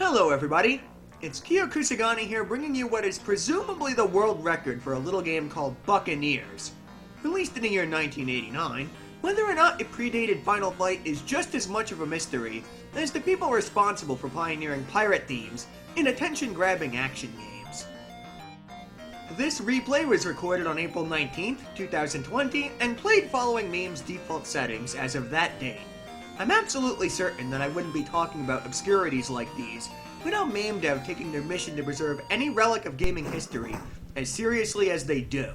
Hello everybody, it's Kyo Kusagani here bringing you what is presumably the world record for a little game called Buccaneers. Released in the year 1989, whether or not it predated Final Fight is just as much of a mystery as the people responsible for pioneering pirate themes in attention-grabbing action games. This replay was recorded on April 19th, 2020 and played following MAME's default settings as of that date. I'm absolutely certain that I wouldn't be talking about obscurities like these without MAME Dev taking their mission to preserve any relic of gaming history as seriously as they do.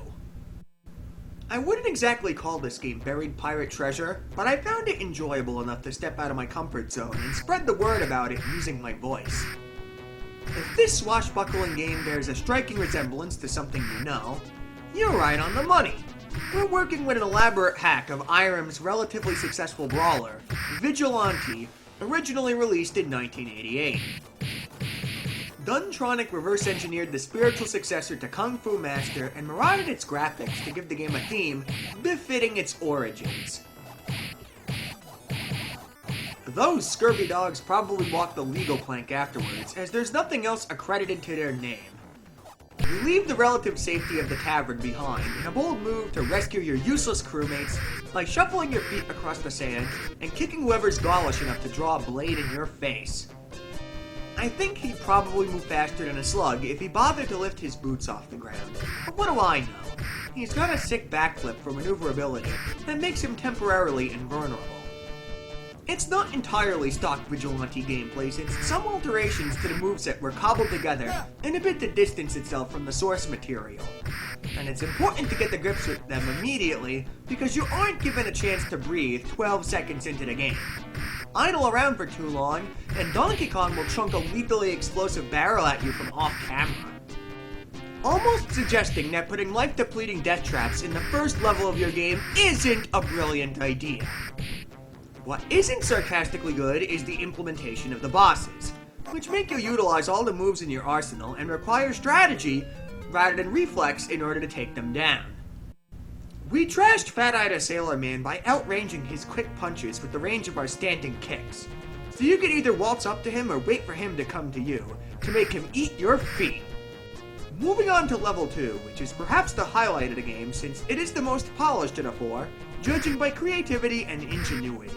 I wouldn't exactly call this game buried pirate treasure, but I found it enjoyable enough to step out of my comfort zone and spread the word about it using my voice. If this swashbuckling game bears a striking resemblance to something you know, you're right on the money. We're working with an elaborate hack of Irem's relatively successful brawler, Vigilante, originally released in 1988. Duntronic reverse-engineered the spiritual successor to Kung Fu Master and marauded its graphics to give the game a theme befitting its origins. Those scurvy dogs probably walk the legal plank afterwards, as there's nothing else accredited to their name. You leave the relative safety of the tavern behind in a bold move to rescue your useless crewmates by shuffling your feet across the sand and kicking whoever's gaulish enough to draw a blade in your face. I think he'd probably move faster than a slug if he bothered to lift his boots off the ground. But what do I know? He's got a sick backflip for maneuverability that makes him temporarily invulnerable. It's not entirely stock Vigilante gameplay since some alterations to the moveset were cobbled together in a bit to distance itself from the source material. And it's important to get the grips with them immediately because you aren't given a chance to breathe 12 seconds into the game. Idle around for too long, and Donkey Kong will chunk a lethally explosive barrel at you from off-camera. Almost suggesting that putting life-depleting death traps in the first level of your game isn't a brilliant idea. What isn't sarcastically good is the implementation of the bosses, which make you utilize all the moves in your arsenal and require strategy rather than reflex in order to take them down. We trashed Fat-Eyed Sailor Man by outranging his quick punches with the range of our standing kicks, so you could either waltz up to him or wait for him to come to you, to make him eat your feet. Moving on to level 2, which is perhaps the highlight of the game since it is the most polished of the four, judging by creativity and ingenuity.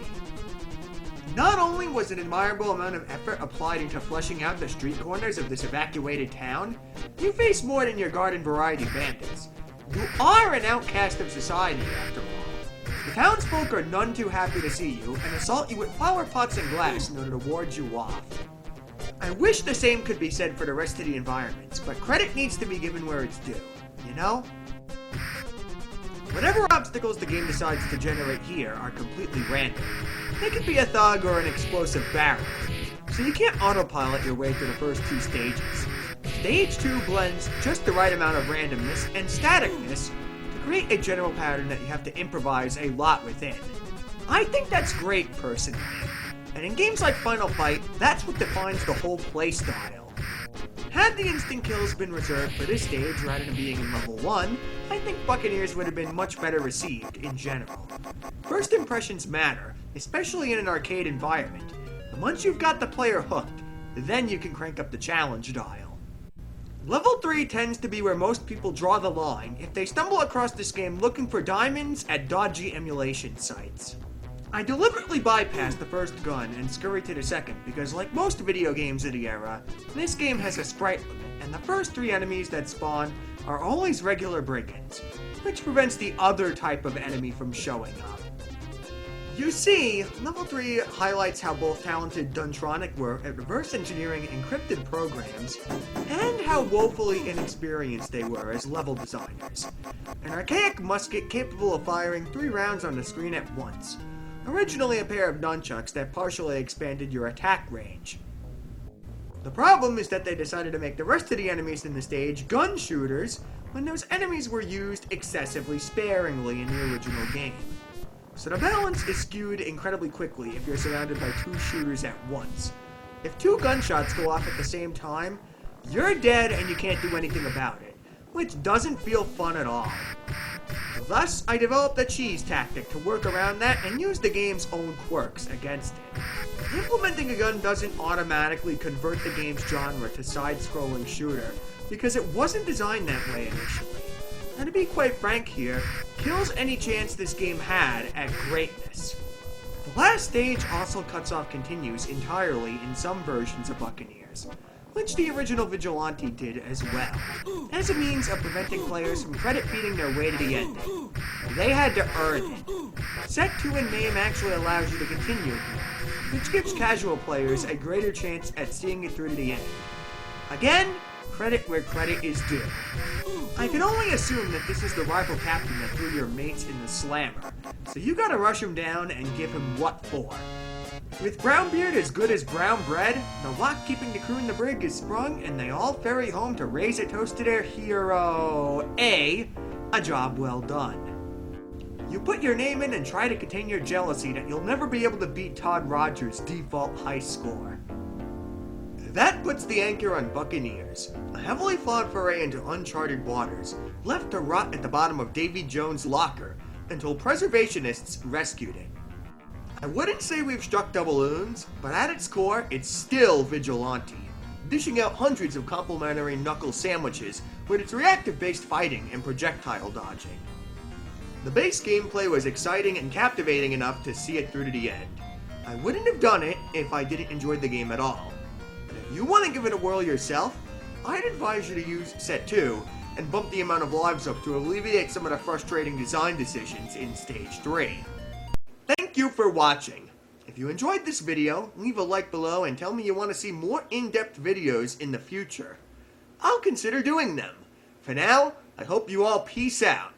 Not only was an admirable amount of effort applied into fleshing out the street corners of this evacuated town, you face more than your garden variety bandits. You are an outcast of society, after all. The townsfolk are none too happy to see you and assault you with flower pots and glass in order to ward you off. I wish the same could be said for the rest of the environments, but credit needs to be given where it's due, you know? Whatever obstacles the game decides to generate here are completely random. They could be a thug or an explosive barrel, so you can't autopilot your way through the first two stages. Stage 2 blends just the right amount of randomness and staticness to create a general pattern that you have to improvise a lot within. I think that's great personally, and in games like Final Fight, that's what defines the whole playstyle. Had the instant kills been reserved for this stage rather than being in level 1, I think Buccaneers would have been much better received in general. First impressions matter, especially in an arcade environment, and once you've got the player hooked, then you can crank up the challenge dial. Level 3 tends to be where most people draw the line if they stumble across this game looking for diamonds at dodgy emulation sites. I deliberately bypassed the first gun and scurried to the second because, like most video games of the era, this game has a sprite limit, and the first 3 enemies that spawn are always regular brigands, which prevents the other type of enemy from showing up. You see, Level 3 highlights how both talented Duntronic were at reverse engineering encrypted programs, and how woefully inexperienced they were as level designers. An archaic musket capable of firing 3 rounds on the screen at once. Originally a pair of nunchucks that partially expanded your attack range. The problem is that they decided to make the rest of the enemies in the stage gun shooters when those enemies were used excessively sparingly in the original game. So the balance is skewed incredibly quickly if you're surrounded by 2 shooters at once. If 2 gunshots go off at the same time, you're dead and you can't do anything about it, which doesn't feel fun at all. Thus, I developed a cheese tactic to work around that and use the game's own quirks against it. Implementing a gun doesn't automatically convert the game's genre to side-scrolling shooter, because it wasn't designed that way initially. And to be quite frank here, kills any chance this game had at greatness. The last stage also cuts off continues entirely in some versions of Buccaneers, which the original Vigilante did as well, as a means of preventing players from credit feeding their way to the ending. They had to earn it. Set 2 in MAME actually allows you to continue, which gives casual players a greater chance at seeing it through to the end. Again, credit where credit is due. I can only assume that this is the rival captain that threw your mates in the slammer, so you gotta rush him down and give him what for. With Brownbeard as good as brown bread, the lock keeping the crew in the brig is sprung, and they all ferry home to raise a toast to their hero. A job well done. You put your name in and try to contain your jealousy that you'll never be able to beat Todd Rogers' default high score. That puts the anchor on Buccaneers, a heavily flawed foray into uncharted waters, left to rot at the bottom of Davy Jones' locker until preservationists rescued it. I wouldn't say we've struck double Oons, but at its core, it's still Vigilante, dishing out hundreds of complimentary knuckle sandwiches with its reactive-based fighting and projectile dodging. The base gameplay was exciting and captivating enough to see it through to the end. I wouldn't have done it if I didn't enjoy the game at all. But if you want to give it a whirl yourself, I'd advise you to use Set 2 and bump the amount of lives up to alleviate some of the frustrating design decisions in Stage 3. Thank you for watching. If you enjoyed this video, leave a like below and tell me you want to see more in-depth videos in the future. I'll consider doing them. For now, I hope you all peace out.